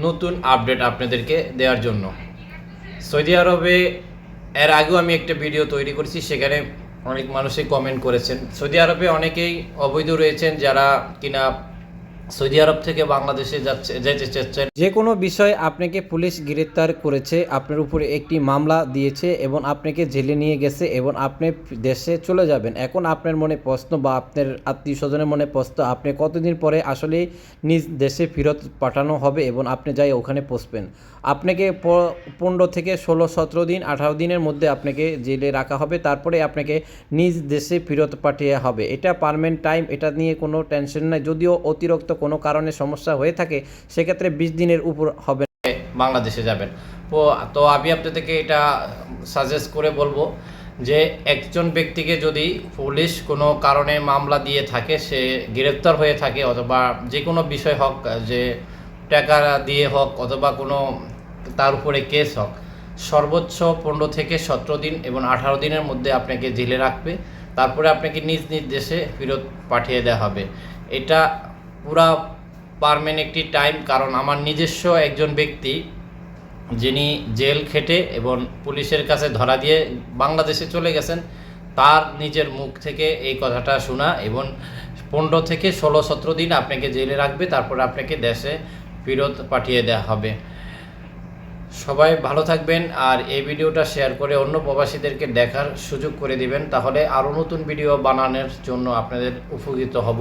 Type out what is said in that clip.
নতুন আপডেট আপনাদেরকে দেওয়ার জন্য। সৌদি আরবে এর আগেও আমি একটা ভিডিও তৈরি করেছি, সেখানে অনেক মানুষই কমেন্ট করেছেন। সৌদি আরবে অনেকেই অবৈধ রয়েছেন যারা কিনা সৌদি আরব থেকে বাংলাদেশে যেতে চাচ্ছেন। যে কোনো বিষয়ে আপনাকে পুলিশ গ্রেপ্তার করেছে, আপনার উপরে একটি মামলা দিয়েছে এবং আপনাকে জেলে নিয়ে গেছে এবং আপনি দেশে চলে যাবেন। এখন আপনার মনে প্রশ্ন বা আপনার আত্মীয় স্বজনের মনে প্রশ্ন, আপনি কতদিন পরে আসলে নিজ দেশে ফেরত পাঠানো হবে এবং আপনি যাই ওখানে পৌঁছবেন। আপনাকে 15 থেকে 16-17 দিন 18 দিনের মধ্যে আপনাকে জেলে রাখা হবে, তারপরে আপনাকে নিজ দেশে ফেরত পাঠিয়ে হবে। এটা পার্মানেন্ট টাইম, এটা নিয়ে কোনো টেনশন নাই। যদিও অতিরিক্ত কোনো কারণে সমস্যা হয়ে থাকে সেক্ষেত্রে 20 দিনের উপর হবে, বাংলাদেশে যাবেন। তো আমি আপনাদেরকে এটা সাজেস্ট করে বলবো যে একজন ব্যক্তিকে যদি পুলিশ কোনো কারণে মামলা দিয়ে থাকে, সে গ্রেপ্তার হয়ে থাকে, অথবা যে কোনো বিষয় হোক, যে টাকা দিয়ে হোক অথবা কোনো তার উপরে কেস হোক, সর্বোচ্চ 15 থেকে 17 দিন এবং 18 দিনের মধ্যে আপনাকে জেলে রাখবে। তারপরে আপনাকে নিজ নিজ দেশে ফেরত পাঠিয়ে দেওয়া হবে। এটা পুরা পার্মানেন্ট একটি টাইম। কারণ আমার নিজস্ব একজন ব্যক্তি যিনি জেল খেটে এবং পুলিশের কাছে ধরা দিয়ে বাংলাদেশে চলে গেছেন, তার নিজের মুখ থেকে এই কথাটা শোনা। এবং 15 থেকে 16-17 দিন আপনাকে জেলে রাখবে, তারপরে আপনাকে দেশে ফেরত পাঠিয়ে দেওয়া হবে। সবাই ভালো থাকবেন, আর এই ভিডিওটা শেয়ার করে অন্য প্রবাসীদেরকে দেখার সুযোগ করে দিবেন, তাহলে আরও নতুন ভিডিও বানানোর জন্য আপনাদের উপকৃত হব।